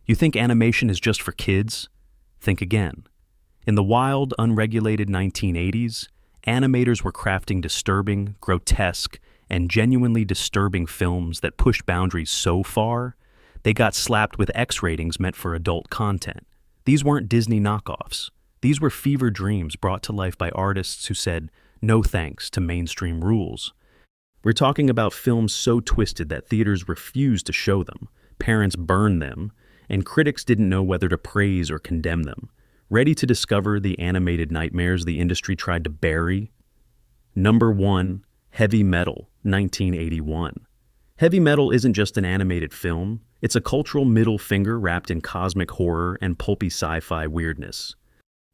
You think animation is just for kids? Think again. In the wild, unregulated 1980s, animators were crafting disturbing, grotesque, and genuinely disturbing films that pushed boundaries so far, they got slapped with X ratings meant for adult content. These weren't Disney knockoffs. These were fever dreams brought to life by artists who said no thanks to mainstream rules. We're talking about films so twisted that theaters refused to show them, parents burned them, and critics didn't know whether to praise or condemn them. Ready to discover the animated nightmares the industry tried to bury? Number 1, Heavy Metal, 1981. Heavy Metal isn't just an animated film, it's a cultural middle finger wrapped in cosmic horror and pulpy sci-fi weirdness.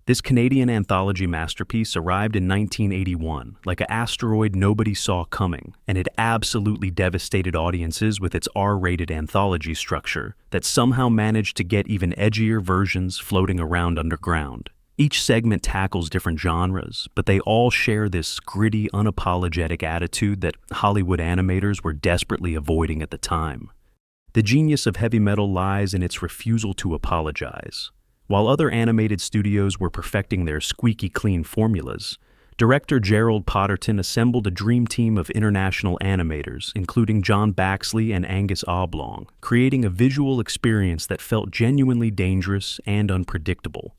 This Canadian anthology masterpiece arrived in 1981 like an asteroid nobody saw coming, and it absolutely devastated audiences with its R-rated anthology structure that somehow managed to get even edgier versions floating around underground. Each segment tackles different genres, but they all share this gritty, unapologetic attitude that Hollywood animators were desperately avoiding at the time. The genius of Heavy Metal lies in its refusal to apologize. While other animated studios were perfecting their squeaky clean formulas, director Gerald Potterton assembled a dream team of international animators, including John Baxley and Angus Oblong, creating a visual experience that felt genuinely dangerous and unpredictable.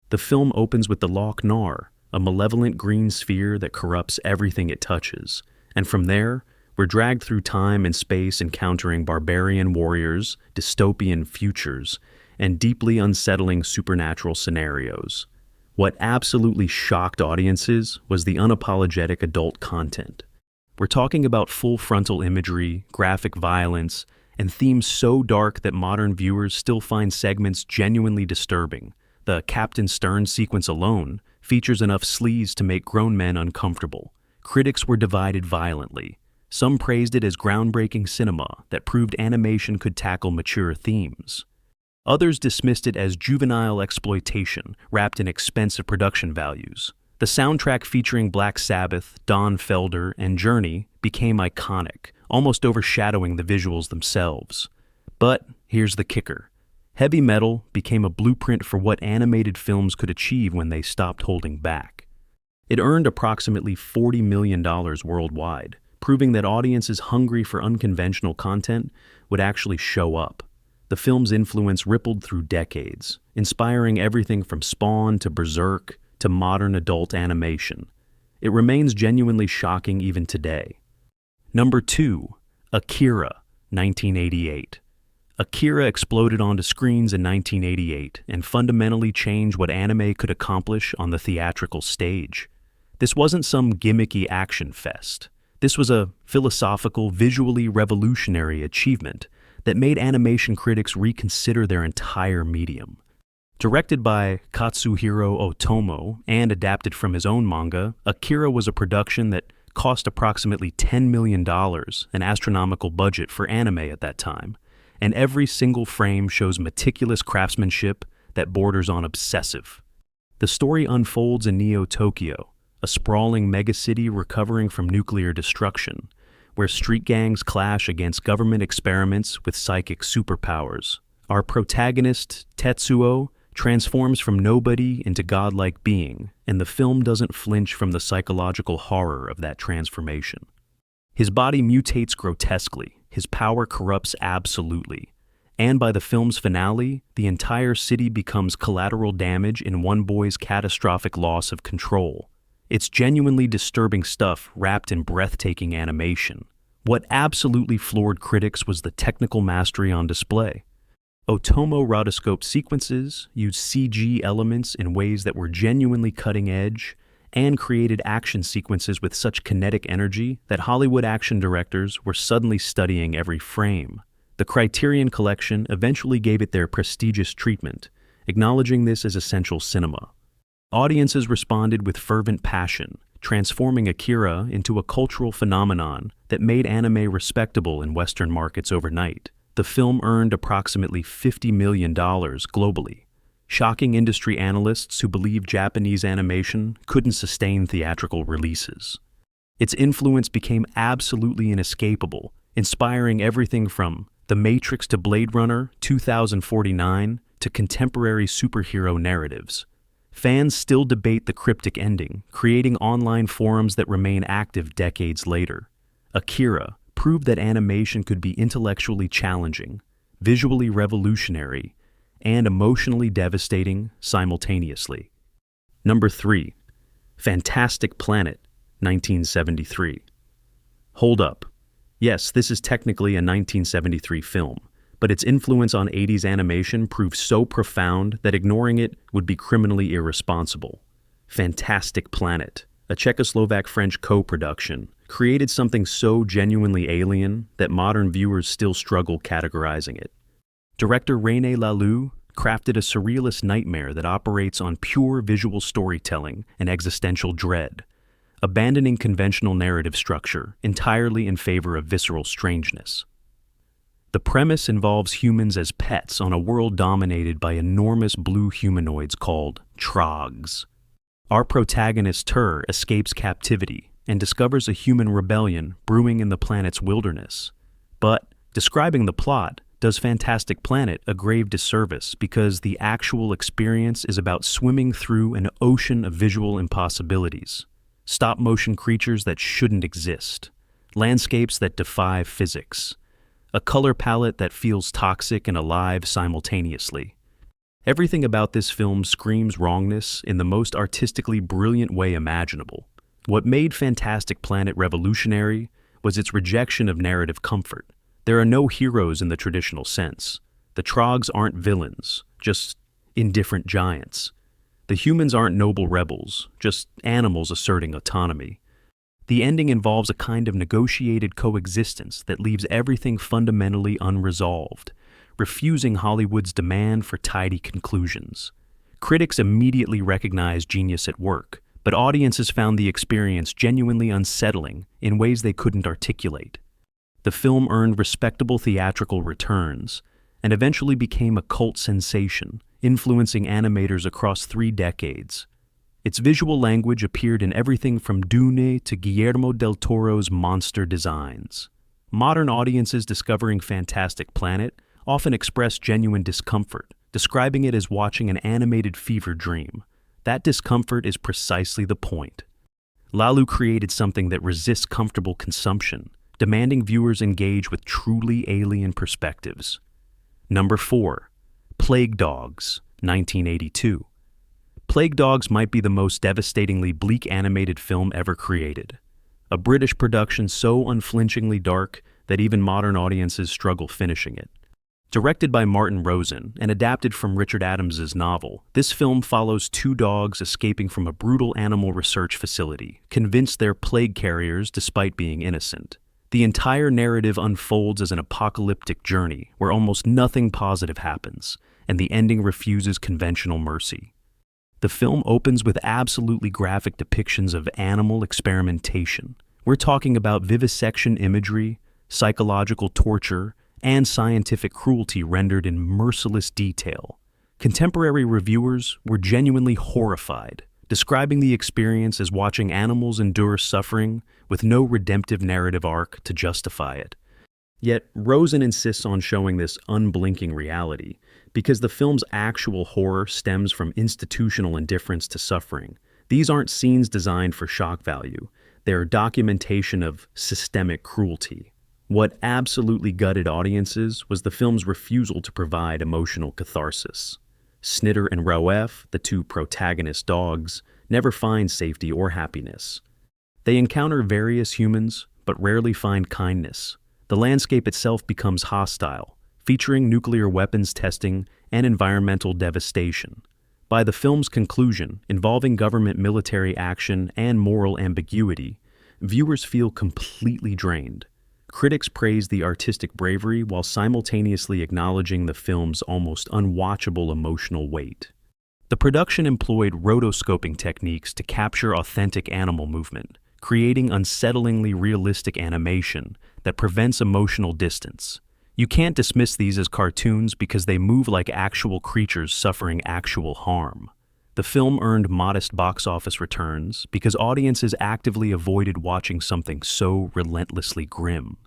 The film opens with the Loch Nar, a malevolent green sphere that corrupts everything it touches, and from there, we're dragged through time and space encountering barbarian warriors, dystopian futures, and deeply unsettling supernatural scenarios. What absolutely shocked audiences was the unapologetic adult content. We're talking about full frontal imagery, graphic violence, and themes so dark that modern viewers still find segments genuinely disturbing. The Captain Stern sequence alone features enough sleaze to make grown men uncomfortable. Critics were divided violently. Some praised it as groundbreaking cinema that proved animation could tackle mature themes. Others dismissed it as juvenile exploitation wrapped in expensive production values. The soundtrack featuring Black Sabbath, Don Felder, and Journey became iconic, almost overshadowing the visuals themselves. But here's the kicker. Heavy Metal became a blueprint for what animated films could achieve when they stopped holding back. It earned approximately $40 million worldwide, proving that audiences hungry for unconventional content would actually show up. The film's influence rippled through decades, inspiring everything from Spawn to Berserk to modern adult animation. It remains genuinely shocking even today. Number 2, Akira, 1988. Akira exploded onto screens in 1988 and fundamentally changed what anime could accomplish on the theatrical stage. This wasn't some gimmicky action fest. This was a philosophical, visually revolutionary achievement that made animation critics reconsider their entire medium. Directed by Katsuhiro Otomo and adapted from his own manga, Akira was a production that cost approximately $10 million, an astronomical budget for anime at that time, and every single frame shows meticulous craftsmanship that borders on obsessive. The story unfolds in Neo-Tokyo, a sprawling megacity recovering from nuclear destruction, where street gangs clash against government experiments with psychic superpowers. Our protagonist, Tetsuo, transforms from nobody into godlike being, and the film doesn't flinch from the psychological horror of that transformation. His body mutates grotesquely, his power corrupts absolutely, and by the film's finale, the entire city becomes collateral damage in one boy's catastrophic loss of control. It's genuinely disturbing stuff wrapped in breathtaking animation. What absolutely floored critics was the technical mastery on display. Otomo rotoscope sequences used CG elements in ways that were genuinely cutting edge and created action sequences with such kinetic energy that Hollywood action directors were suddenly studying every frame. The Criterion Collection eventually gave it their prestigious treatment, acknowledging this as essential cinema. Audiences responded with fervent passion, transforming Akira into a cultural phenomenon that made anime respectable in Western markets overnight. The film earned approximately $50 million globally, shocking industry analysts who believed Japanese animation couldn't sustain theatrical releases. Its influence became absolutely inescapable, inspiring everything from The Matrix to Blade Runner 2049 to contemporary superhero narratives. Fans still debate the cryptic ending, creating online forums that remain active decades later. Akira proved that animation could be intellectually challenging, visually revolutionary, and emotionally devastating simultaneously. Number 3. Fantastic Planet, 1973. Hold up. Yes, this is technically a 1973 film, but its influence on 80s animation proved so profound that ignoring it would be criminally irresponsible. Fantastic Planet, a Czechoslovak-French co-production, created something so genuinely alien that modern viewers still struggle categorizing it. Director René Laloux crafted a surrealist nightmare that operates on pure visual storytelling and existential dread, abandoning conventional narrative structure entirely in favor of visceral strangeness. The premise involves humans as pets on a world dominated by enormous blue humanoids called trogs. Our protagonist Tur escapes captivity and discovers a human rebellion brewing in the planet's wilderness. But describing the plot does Fantastic Planet a grave disservice because the actual experience is about swimming through an ocean of visual impossibilities. Stop-motion creatures that shouldn't exist, landscapes that defy physics, a color palette that feels toxic and alive simultaneously. Everything about this film screams wrongness in the most artistically brilliant way imaginable. What made Fantastic Planet revolutionary was its rejection of narrative comfort. There are no heroes in the traditional sense. The trogs aren't villains, just indifferent giants. The humans aren't noble rebels, just animals asserting autonomy. The ending involves a kind of negotiated coexistence that leaves everything fundamentally unresolved, refusing Hollywood's demand for tidy conclusions. Critics immediately recognized genius at work, but audiences found the experience genuinely unsettling in ways they couldn't articulate. The film earned respectable theatrical returns and eventually became a cult sensation, influencing animators across 3 decades. Its visual language appeared in everything from Dune to Guillermo del Toro's monster designs. Modern audiences discovering Fantastic Planet often express genuine discomfort, describing it as watching an animated fever dream. That discomfort is precisely the point. Laloux created something that resists comfortable consumption, demanding viewers engage with truly alien perspectives. Number 4. Plague Dogs, 1982. Plague Dogs might be the most devastatingly bleak animated film ever created. A British production so unflinchingly dark that even modern audiences struggle finishing it. Directed by Martin Rosen and adapted from Richard Adams's novel, this film follows 2 dogs escaping from a brutal animal research facility, convinced they're plague carriers despite being innocent. The entire narrative unfolds as an apocalyptic journey where almost nothing positive happens, and the ending refuses conventional mercy. The film opens with absolutely graphic depictions of animal experimentation. We're talking about vivisection imagery, psychological torture, and scientific cruelty rendered in merciless detail. Contemporary reviewers were genuinely horrified, describing the experience as watching animals endure suffering with no redemptive narrative arc to justify it. Yet, Rosen insists on showing this unblinking reality because the film's actual horror stems from institutional indifference to suffering. These aren't scenes designed for shock value. They're documentation of systemic cruelty. What absolutely gutted audiences was the film's refusal to provide emotional catharsis. Snitter and Roef, the 2 protagonist dogs, never find safety or happiness. They encounter various humans, but rarely find kindness. The landscape itself becomes hostile, featuring nuclear weapons testing and environmental devastation. By the film's conclusion, involving government military action and moral ambiguity, viewers feel completely drained. Critics praise the artistic bravery while simultaneously acknowledging the film's almost unwatchable emotional weight. The production employed rotoscoping techniques to capture authentic animal movement, creating unsettlingly realistic animation that prevents emotional distance. You can't dismiss these as cartoons because they move like actual creatures suffering actual harm. The film earned modest box office returns because audiences actively avoided watching something so relentlessly grim.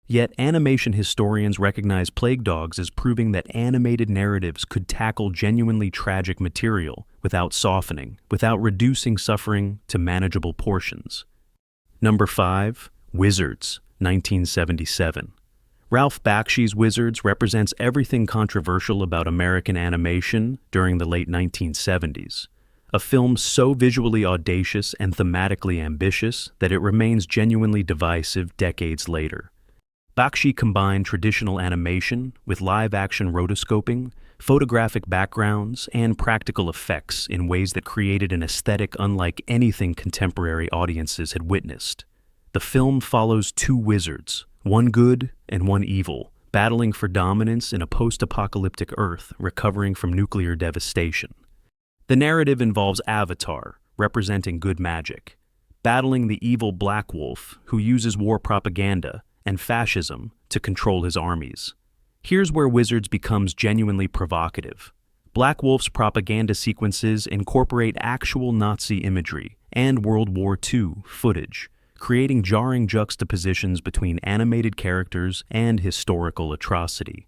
Yet animation historians recognize Plague Dogs as proving that animated narratives could tackle genuinely tragic material without softening, without reducing suffering to manageable portions. Number 5. Wizards, 1977. Ralph Bakshi's Wizards represents everything controversial about American animation during the late 1970s. A film so visually audacious and thematically ambitious that it remains genuinely divisive decades later. Bakshi combined traditional animation with live-action rotoscoping, photographic backgrounds, and practical effects in ways that created an aesthetic unlike anything contemporary audiences had witnessed. The film follows two wizards, one good and one evil, battling for dominance in a post-apocalyptic Earth recovering from nuclear devastation. The narrative involves Avatar, representing good magic, battling the evil Black Wolf, who uses war propaganda and fascism to control his armies. Here's where Wizards becomes genuinely provocative. Black Wolf's propaganda sequences incorporate actual Nazi imagery and World War II footage, creating jarring juxtapositions between animated characters and historical atrocity.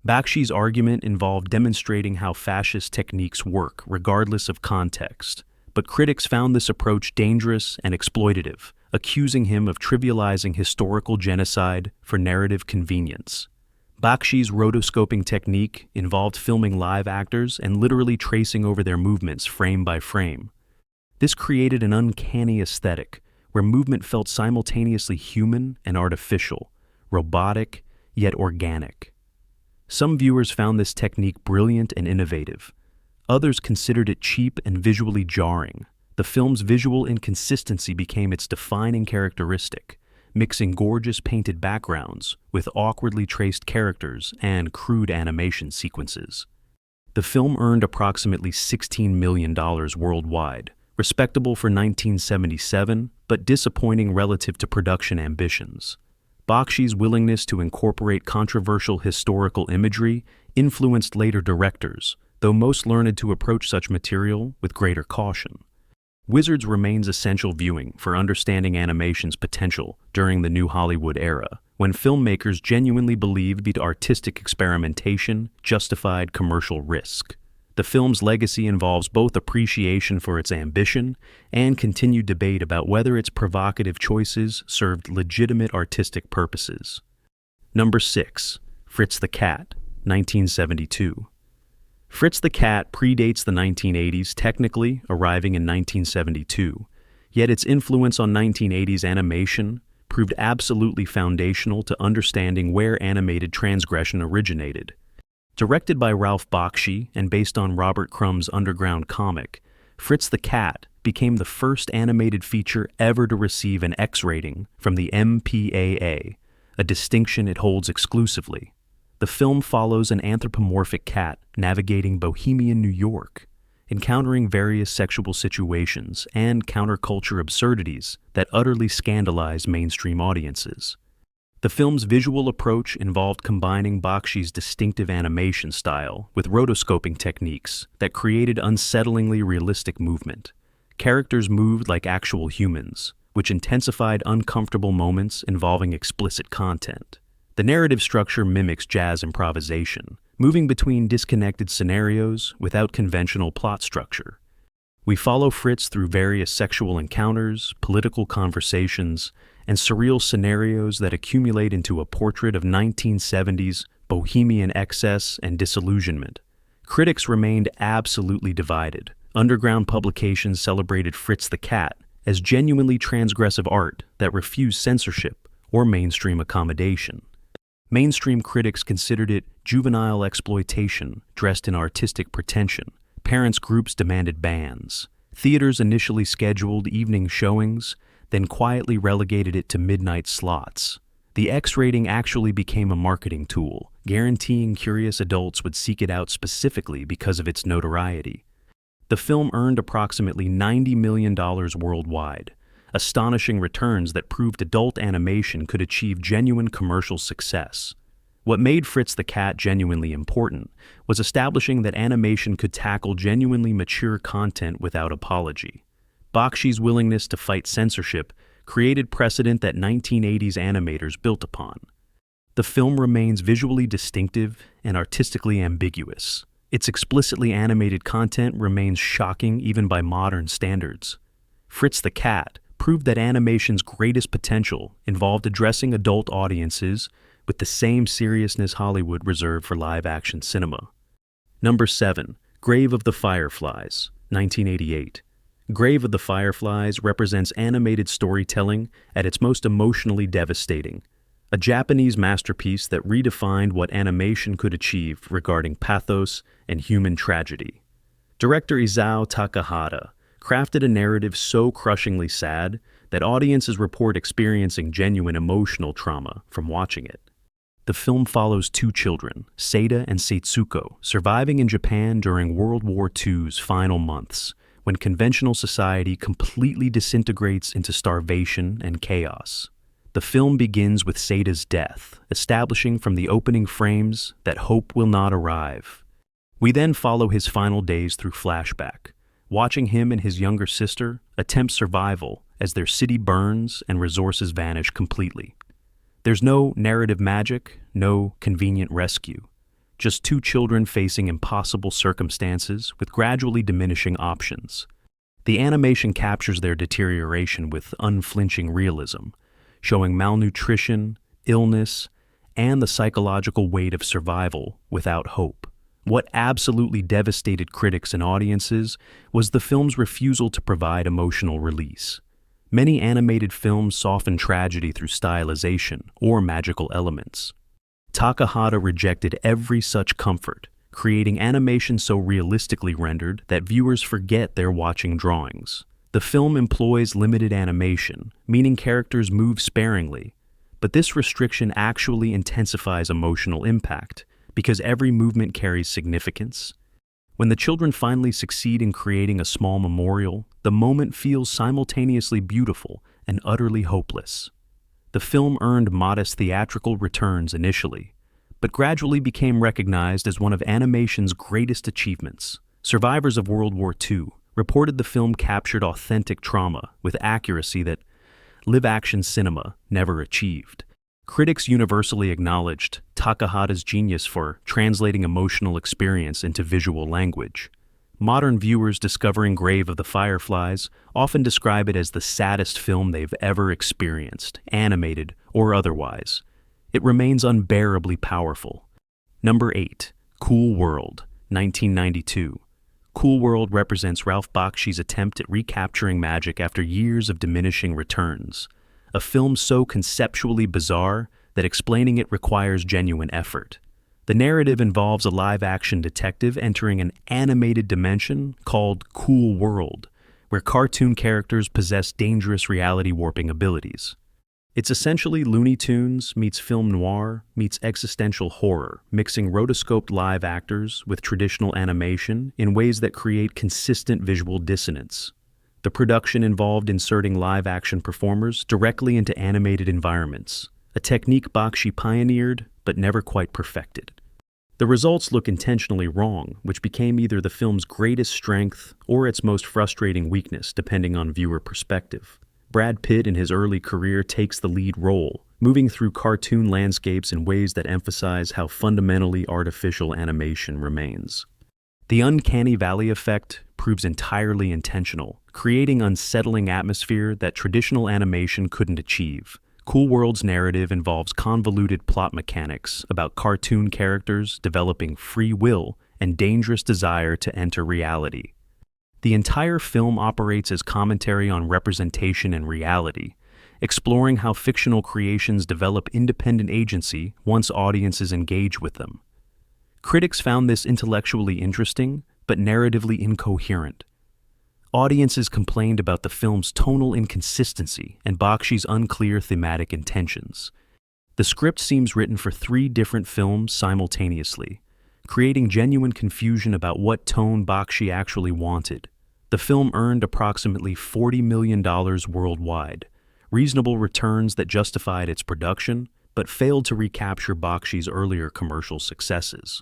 Bakshi's argument involved demonstrating how fascist techniques work regardless of context, but critics found this approach dangerous and exploitative, accusing him of trivializing historical genocide for narrative convenience. Bakshi's rotoscoping technique involved filming live actors and literally tracing over their movements frame by frame. This created an uncanny aesthetic, where movement felt simultaneously human and artificial, robotic yet organic. Some viewers found this technique brilliant and innovative. Others considered it cheap and visually jarring. The film's visual inconsistency became its defining characteristic, mixing gorgeous painted backgrounds with awkwardly traced characters and crude animation sequences. The film earned approximately $16 million worldwide, respectable for 1977, but disappointing relative to production ambitions. Bakshi's willingness to incorporate controversial historical imagery influenced later directors, though most learned to approach such material with greater caution. Wizards remains essential viewing for understanding animation's potential during the New Hollywood era, when filmmakers genuinely believed that artistic experimentation justified commercial risk. The film's legacy involves both appreciation for its ambition and continued debate about whether its provocative choices served legitimate artistic purposes. Number 6. Fritz the Cat, 1972. Fritz the Cat predates the 1980s, technically arriving in 1972, yet its influence on 1980s animation proved absolutely foundational to understanding where animated transgression originated. Directed by Ralph Bakshi and based on Robert Crumb's underground comic, Fritz the Cat became the first animated feature ever to receive an X rating from the MPAA, a distinction it holds exclusively. The film follows an anthropomorphic cat navigating bohemian New York, encountering various sexual situations and counterculture absurdities that utterly scandalize mainstream audiences. The film's visual approach involved combining Bakshi's distinctive animation style with rotoscoping techniques that created unsettlingly realistic movement. Characters moved like actual humans, which intensified uncomfortable moments involving explicit content. The narrative structure mimics jazz improvisation, moving between disconnected scenarios without conventional plot structure. We follow Fritz through various sexual encounters, political conversations, and surreal scenarios that accumulate into a portrait of 1970s bohemian excess and disillusionment. Critics remained absolutely divided. Underground publications celebrated Fritz the Cat as genuinely transgressive art that refused censorship or mainstream accommodation. Mainstream critics considered it juvenile exploitation dressed in artistic pretension. Parents' groups demanded bans. Theaters initially scheduled evening showings, then quietly relegated it to midnight slots. The X rating actually became a marketing tool, guaranteeing curious adults would seek it out specifically because of its notoriety. The film earned approximately $90 million worldwide, astonishing returns that proved adult animation could achieve genuine commercial success. What made Fritz the Cat genuinely important was establishing that animation could tackle genuinely mature content without apology. Bakshi's willingness to fight censorship created precedent that 1980s animators built upon. The film remains visually distinctive and artistically ambiguous. Its explicitly animated content remains shocking even by modern standards. Fritz the Cat proved that animation's greatest potential involved addressing adult audiences with the same seriousness Hollywood reserved for live-action cinema. Number 7. Grave of the Fireflies, 1988. Grave of the Fireflies represents animated storytelling at its most emotionally devastating, a Japanese masterpiece that redefined what animation could achieve regarding pathos and human tragedy. Director Isao Takahata crafted a narrative so crushingly sad that audiences report experiencing genuine emotional trauma from watching it. The film follows two children, Seita and Setsuko, surviving in Japan during World War II's final months, when conventional society completely disintegrates into starvation and chaos. The film begins with Seita's death, establishing from the opening frames that hope will not arrive. We then follow his final days through flashback, watching him and his younger sister attempt survival as their city burns and resources vanish completely. There's no narrative magic, no convenient rescue. Just two children facing impossible circumstances with gradually diminishing options. The animation captures their deterioration with unflinching realism, showing malnutrition, illness, and the psychological weight of survival without hope. What absolutely devastated critics and audiences was the film's refusal to provide emotional release. Many animated films soften tragedy through stylization or magical elements. Takahata rejected every such comfort, creating animation so realistically rendered that viewers forget they're watching drawings. The film employs limited animation, meaning characters move sparingly, but this restriction actually intensifies emotional impact because every movement carries significance. When the children finally succeed in creating a small memorial, the moment feels simultaneously beautiful and utterly hopeless. The film earned modest theatrical returns initially, but gradually became recognized as one of animation's greatest achievements. Survivors of World War II reported the film captured authentic trauma with accuracy that live-action cinema never achieved. Critics universally acknowledged Takahata's genius for translating emotional experience into visual language. Modern viewers discovering Grave of the Fireflies often describe it as the saddest film they've ever experienced, animated or otherwise. It remains unbearably powerful. Number 8. Cool World, 1992. Cool World represents Ralph Bakshi's attempt at recapturing magic after years of diminishing returns. A film so conceptually bizarre that explaining it requires genuine effort. The narrative involves a live-action detective entering an animated dimension called Cool World, where cartoon characters possess dangerous reality-warping abilities. It's essentially Looney Tunes meets film noir meets existential horror, mixing rotoscoped live actors with traditional animation in ways that create consistent visual dissonance. The production involved inserting live-action performers directly into animated environments, a technique Bakshi pioneered but never quite perfected. The results look intentionally wrong, which became either the film's greatest strength or its most frustrating weakness, depending on viewer perspective. Brad Pitt in his early career takes the lead role, moving through cartoon landscapes in ways that emphasize how fundamentally artificial animation remains. The uncanny valley effect proves entirely intentional, creating unsettling atmosphere that traditional animation couldn't achieve. Cool World's narrative involves convoluted plot mechanics about cartoon characters developing free will and dangerous desire to enter reality. The entire film operates as commentary on representation and reality, exploring how fictional creations develop independent agency once audiences engage with them. Critics found this intellectually interesting, but narratively incoherent. Audiences complained about the film's tonal inconsistency and Bakshi's unclear thematic intentions. The script seems written for 3 different films simultaneously, creating genuine confusion about what tone Bakshi actually wanted. The film earned approximately $40 million worldwide, reasonable returns that justified its production, but failed to recapture Bakshi's earlier commercial successes.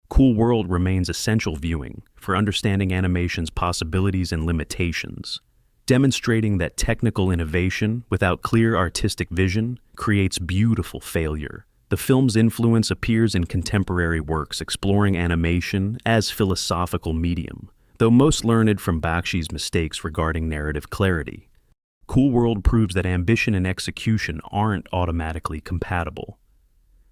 Cool World remains essential viewing for understanding animation's possibilities and limitations, demonstrating that technical innovation without clear artistic vision creates beautiful failure. The film's influence appears in contemporary works exploring animation as philosophical medium, though most learned from Bakshi's mistakes regarding narrative clarity. Cool World proves that ambition and execution aren't automatically compatible.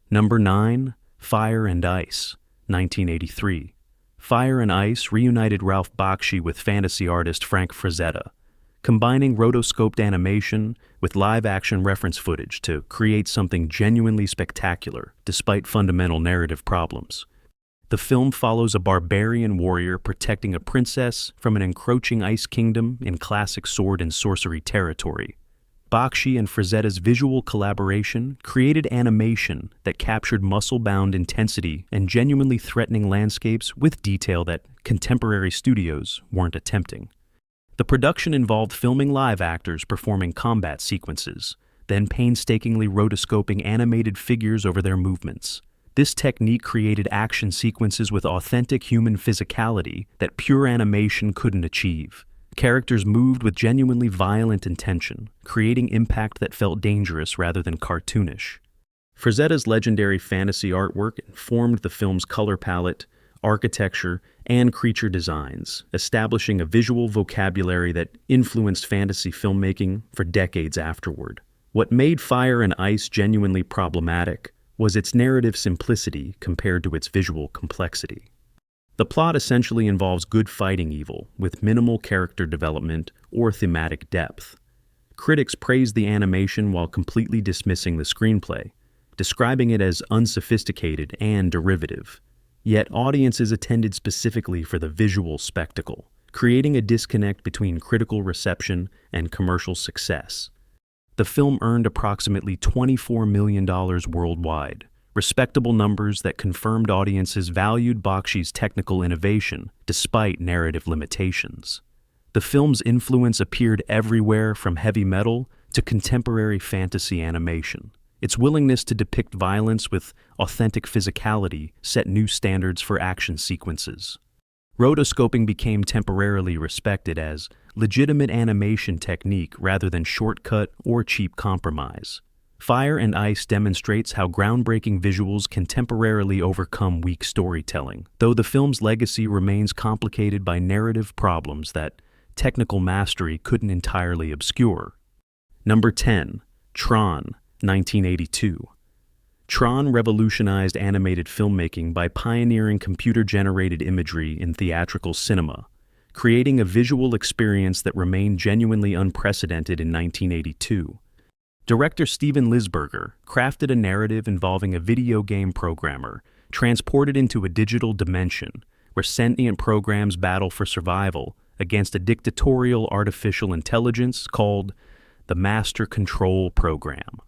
Number 9, Fire and Ice, 1983. Fire and Ice reunited Ralph Bakshi with fantasy artist Frank Frazetta, combining rotoscoped animation with live-action reference footage to create something genuinely spectacular, despite fundamental narrative problems. The film follows a barbarian warrior protecting a princess from an encroaching ice kingdom in classic sword and sorcery territory. Bakshi and Frazetta's visual collaboration created animation that captured muscle-bound intensity and genuinely threatening landscapes with detail that contemporary studios weren't attempting. The production involved filming live actors performing combat sequences, then painstakingly rotoscoping animated figures over their movements. This technique created action sequences with authentic human physicality that pure animation couldn't achieve. Characters moved with genuinely violent intention, creating impact that felt dangerous rather than cartoonish. Frazetta's legendary fantasy artwork informed the film's color palette, architecture, and creature designs, establishing a visual vocabulary that influenced fantasy filmmaking for decades afterward. What made Fire and Ice genuinely problematic was its narrative simplicity compared to its visual complexity. The plot essentially involves good fighting evil, with minimal character development or thematic depth. Critics praised the animation while completely dismissing the screenplay, describing it as unsophisticated and derivative. Yet audiences attended specifically for the visual spectacle, creating a disconnect between critical reception and commercial success. The film earned approximately $24 million worldwide, respectable numbers that confirmed audiences valued Bakshi's technical innovation despite narrative limitations. The film's influence appeared everywhere from heavy metal to contemporary fantasy animation. Its willingness to depict violence with authentic physicality set new standards for action sequences. Rotoscoping became temporarily respected as legitimate animation technique rather than shortcut or cheap compromise. Fire and Ice demonstrates how groundbreaking visuals can temporarily overcome weak storytelling, though the film's legacy remains complicated by narrative problems that technical mastery couldn't entirely obscure. Number 10. Tron, 1982. Tron revolutionized animated filmmaking by pioneering computer-generated imagery in theatrical cinema, creating a visual experience that remained genuinely unprecedented in 1982. Director Steven Lisberger crafted a narrative involving a video game programmer transported into a digital dimension where sentient programs battle for survival against a dictatorial artificial intelligence called the Master Control Program.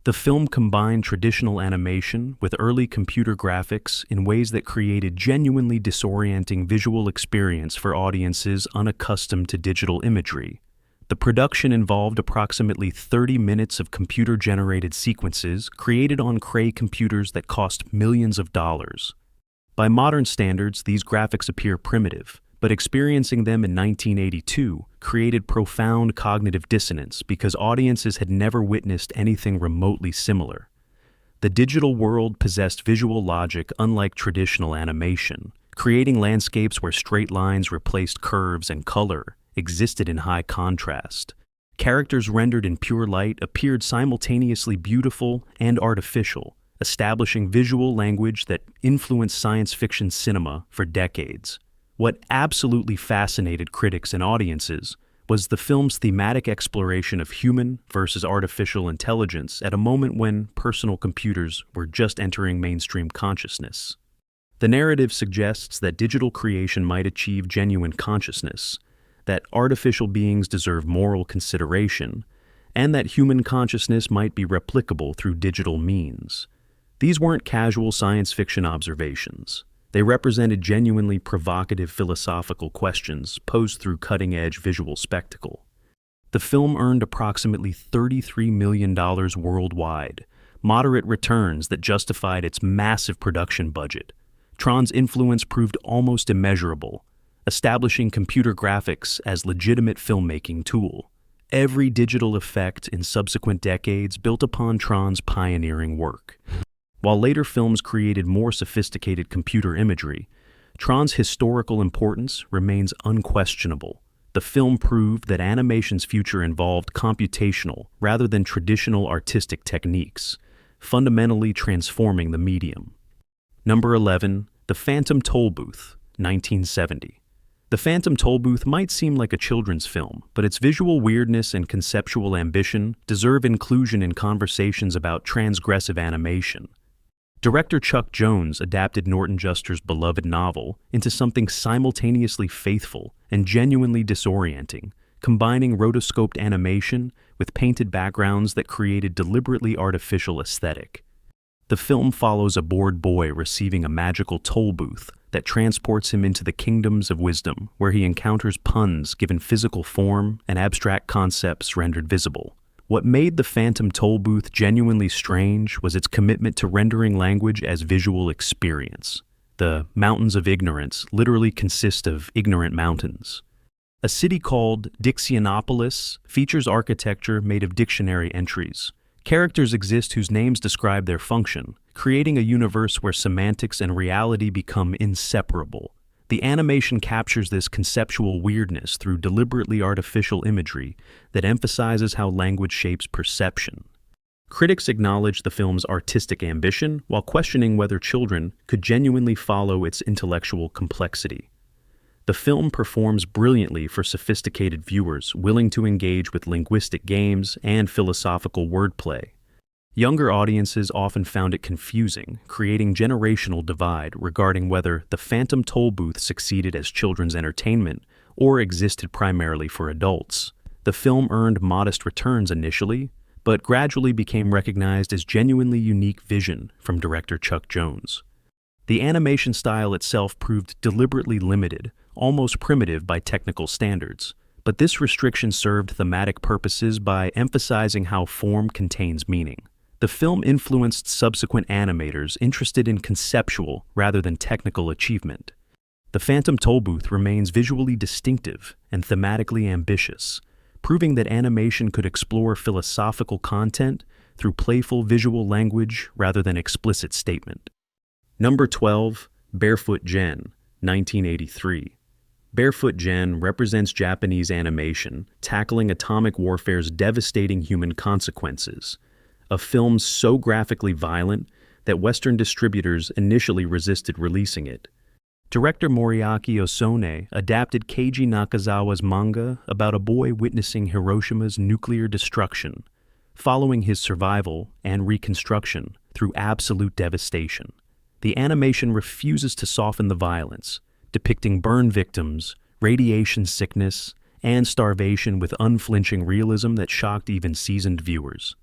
The film combined traditional animation with early computer graphics in ways that created genuinely disorienting visual experience for audiences unaccustomed to digital imagery. The production involved approximately 30 minutes of computer-generated sequences created on Cray computers that cost millions of dollars. By modern standards, these graphics appear primitive, but experiencing them in 1982 created profound cognitive dissonance because audiences had never witnessed anything remotely similar. The digital world possessed visual logic unlike traditional animation, creating landscapes where straight lines replaced curves and color existed in high contrast. Characters rendered in pure light appeared simultaneously beautiful and artificial, establishing visual language that influenced science fiction cinema for decades. What absolutely fascinated critics and audiences was the film's thematic exploration of human versus artificial intelligence at a moment when personal computers were just entering mainstream consciousness. The narrative suggests that digital creation might achieve genuine consciousness, that artificial beings deserve moral consideration, and that human consciousness might be replicable through digital means. These weren't casual science fiction observations. They represented genuinely provocative philosophical questions posed through cutting-edge visual spectacle. The film earned approximately $33 million worldwide, moderate returns that justified its massive production budget. Tron's influence proved almost immeasurable, establishing computer graphics as legitimate filmmaking tool. Every digital effect in subsequent decades built upon Tron's pioneering work. While later films created more sophisticated computer imagery, Tron's historical importance remains unquestionable. The film proved that animation's future involved computational rather than traditional artistic techniques, fundamentally transforming the medium. Number 11, The Phantom Tollbooth, 1970. The Phantom Tollbooth might seem like a children's film, but its visual weirdness and conceptual ambition deserve inclusion in conversations about transgressive animation. Director Chuck Jones adapted Norton Juster's beloved novel into something simultaneously faithful and genuinely disorienting, combining rotoscoped animation with painted backgrounds that created deliberately artificial aesthetic. The film follows a bored boy receiving a magical toll booth that transports him into the kingdoms of wisdom, where he encounters puns given physical form and abstract concepts rendered visible. What made The Phantom Tollbooth genuinely strange was its commitment to rendering language as visual experience. The mountains of ignorance literally consist of ignorant mountains. A city called Dixionopolis features architecture made of dictionary entries. Characters exist whose names describe their function, creating a universe where semantics and reality become inseparable. The animation captures this conceptual weirdness through deliberately artificial imagery that emphasizes how language shapes perception. Critics acknowledge the film's artistic ambition while questioning whether children could genuinely follow its intellectual complexity. The film performs brilliantly for sophisticated viewers willing to engage with linguistic games and philosophical wordplay. Younger audiences often found it confusing, creating generational divide regarding whether The Phantom Tollbooth succeeded as children's entertainment or existed primarily for adults. The film earned modest returns initially, but gradually became recognized as genuinely unique vision from director Chuck Jones. The animation style itself proved deliberately limited, almost primitive by technical standards, but this restriction served thematic purposes by emphasizing how form contains meaning. The film influenced subsequent animators interested in conceptual rather than technical achievement. The Phantom Tollbooth remains visually distinctive and thematically ambitious, proving that animation could explore philosophical content through playful visual language rather than explicit statement. Number 12, Barefoot Gen, 1983. Barefoot Gen represents Japanese animation tackling atomic warfare's devastating human consequences. A film so graphically violent that Western distributors initially resisted releasing it. Director Moriaki Osone adapted Keiji Nakazawa's manga about a boy witnessing Hiroshima's nuclear destruction, following his survival and reconstruction through absolute devastation. The animation refuses to soften the violence, depicting burn victims, radiation sickness, and starvation with unflinching realism that shocked even seasoned viewers.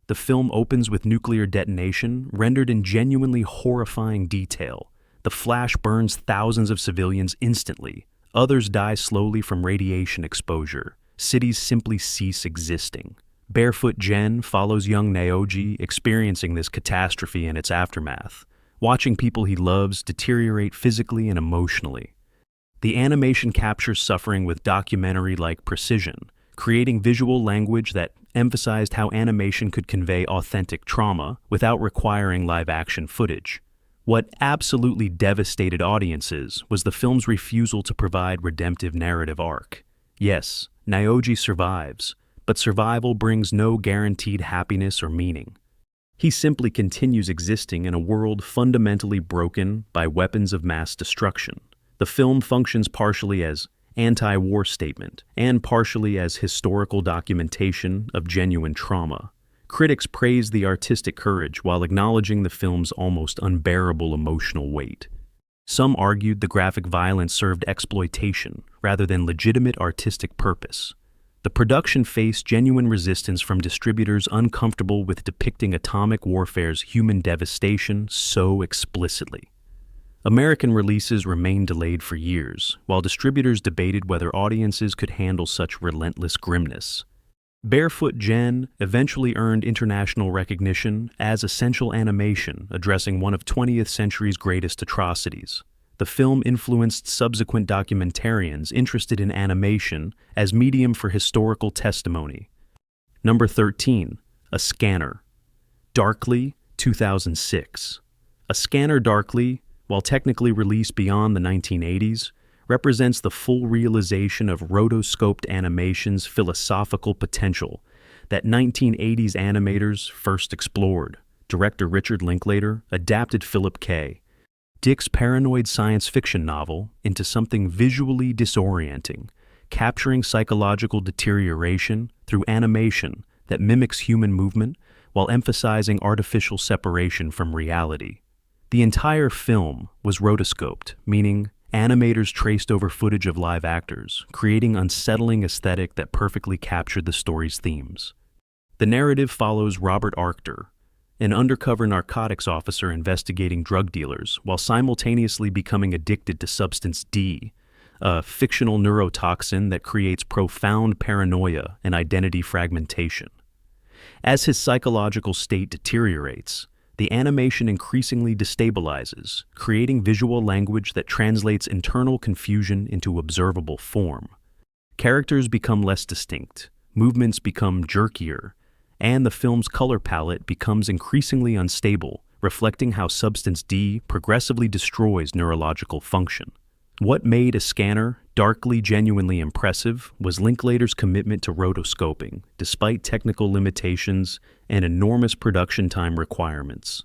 The film opens with nuclear detonation, rendered in genuinely horrifying detail. The flash burns thousands of civilians instantly. Others die slowly from radiation exposure. Cities simply cease existing. Barefoot Gen follows young Naoji experiencing this catastrophe and its aftermath, watching people he loves deteriorate physically and emotionally. The animation captures suffering with documentary-like precision, creating visual language that emphasized how animation could convey authentic trauma without requiring live-action footage. What absolutely devastated audiences was the film's refusal to provide redemptive narrative arc. Yes, Naoji survives, but survival brings no guaranteed happiness or meaning. He simply continues existing in a world fundamentally broken by weapons of mass destruction. The film functions partially as anti-war statement and partially as historical documentation of genuine trauma. Critics praised the artistic courage while acknowledging the film's almost unbearable emotional weight. Some argued the graphic violence served exploitation rather than legitimate artistic purpose. The production faced genuine resistance from distributors uncomfortable with depicting atomic warfare's human devastation so explicitly. American releases remained delayed for years, while distributors debated whether audiences could handle such relentless grimness. Barefoot Gen eventually earned international recognition as essential animation addressing one of 20th century's greatest atrocities. The film influenced subsequent documentarians interested in animation as medium for historical testimony. Number 13, A Scanner. Darkly, 2006. A Scanner Darkly, while technically released beyond the 1980s, represents the full realization of rotoscoped animation's philosophical potential that 1980s animators first explored. Director Richard Linklater adapted Philip K. Dick's paranoid science fiction novel into something visually disorienting, capturing psychological deterioration through animation that mimics human movement while emphasizing artificial separation from reality. The entire film was rotoscoped, meaning animators traced over footage of live actors, creating unsettling aesthetic that perfectly captured the story's themes. The narrative follows Robert Arctor, an undercover narcotics officer investigating drug dealers while simultaneously becoming addicted to substance D, a fictional neurotoxin that creates profound paranoia and identity fragmentation. As his psychological state deteriorates, the animation increasingly destabilizes, creating visual language that translates internal confusion into observable form. Characters become less distinct, movements become jerkier, and the film's color palette becomes increasingly unstable, reflecting how substance D progressively destroys neurological function. What made A Scanner Darkly genuinely impressive was Linklater's commitment to rotoscoping, despite technical limitations and enormous production time requirements.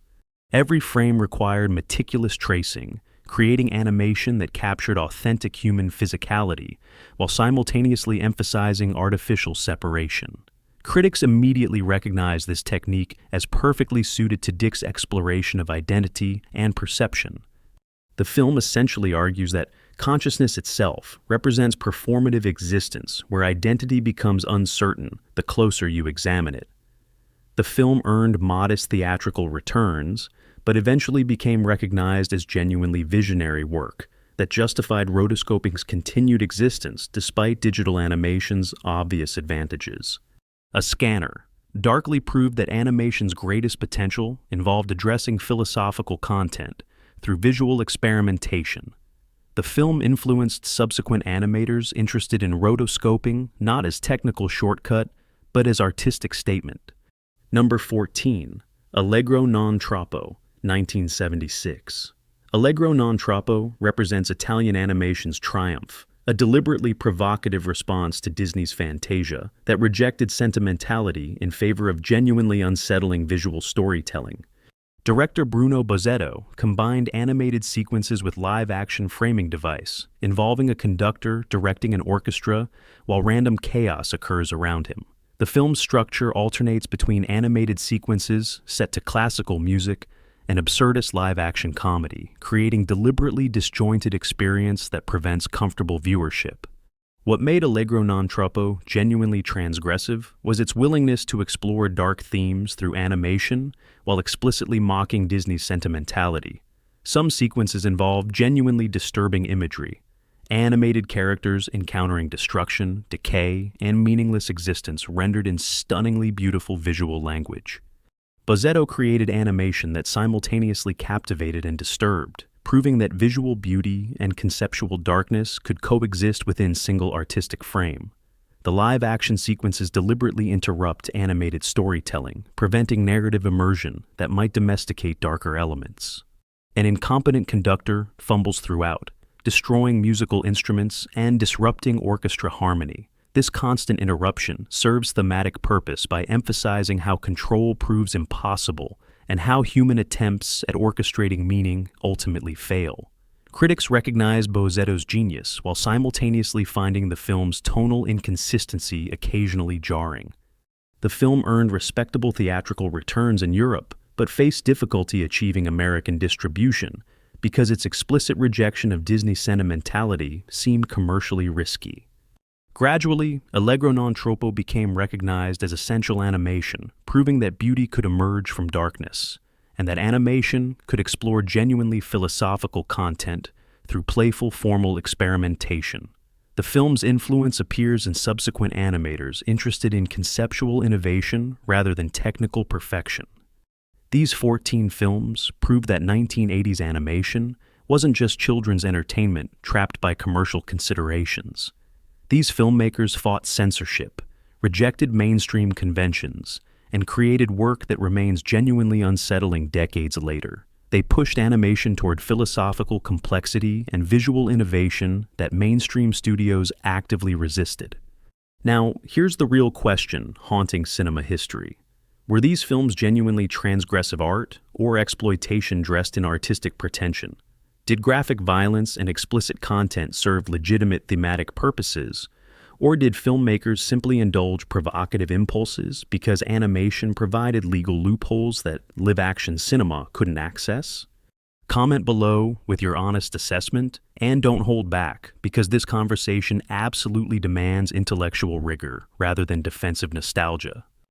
Every frame required meticulous tracing, creating animation that captured authentic human physicality, while simultaneously emphasizing artificial separation. Critics immediately recognized this technique as perfectly suited to Dick's exploration of identity and perception. The film essentially argues that consciousness itself represents performative existence where identity becomes uncertain the closer you examine it. The film earned modest theatrical returns, but eventually became recognized as genuinely visionary work that justified rotoscoping's continued existence despite digital animation's obvious advantages. A Scanner Darkly proved that animation's greatest potential involved addressing philosophical content through visual experimentation. The film influenced subsequent animators interested in rotoscoping not as technical shortcut, but as artistic statement. Number 14. Allegro non troppo, 1976. Allegro non troppo represents Italian animation's triumph, a deliberately provocative response to Disney's Fantasia that rejected sentimentality in favor of genuinely unsettling visual storytelling. Director Bruno Bozzetto combined animated sequences with live-action framing device, involving a conductor directing an orchestra while random chaos occurs around him. The film's structure alternates between animated sequences set to classical music and absurdist live-action comedy, creating deliberately disjointed experience that prevents comfortable viewership. What made Allegro non troppo genuinely transgressive was its willingness to explore dark themes through animation while explicitly mocking Disney's sentimentality. Some sequences involved genuinely disturbing imagery, animated characters encountering destruction, decay, and meaningless existence rendered in stunningly beautiful visual language. Bozzetto created animation that simultaneously captivated and disturbed, proving that visual beauty and conceptual darkness could coexist within single artistic frame. The live-action sequences deliberately interrupt animated storytelling, preventing narrative immersion that might domesticate darker elements. An incompetent conductor fumbles throughout, destroying musical instruments and disrupting orchestra harmony. This constant interruption serves thematic purpose by emphasizing how control proves impossible and how human attempts at orchestrating meaning ultimately fail. Critics recognize Bozzetto's genius while simultaneously finding the film's tonal inconsistency occasionally jarring. The film earned respectable theatrical returns in Europe, but faced difficulty achieving American distribution because its explicit rejection of Disney sentimentality seemed commercially risky. Gradually, Allegro non troppo became recognized as essential animation, proving that beauty could emerge from darkness, and that animation could explore genuinely philosophical content through playful formal experimentation. The film's influence appears in subsequent animators interested in conceptual innovation rather than technical perfection. These 14 films proved that 1980s animation wasn't just children's entertainment trapped by commercial considerations. These filmmakers fought censorship, rejected mainstream conventions, and created work that remains genuinely unsettling decades later. They pushed animation toward philosophical complexity and visual innovation that mainstream studios actively resisted. Now, here's the real question haunting cinema history. Were these films genuinely transgressive art, or exploitation dressed in artistic pretension? Did graphic violence and explicit content serve legitimate thematic purposes, or did filmmakers simply indulge provocative impulses because animation provided legal loopholes that live-action cinema couldn't access? Comment below with your honest assessment, and don't hold back, because this conversation absolutely demands intellectual rigor rather than defensive nostalgia.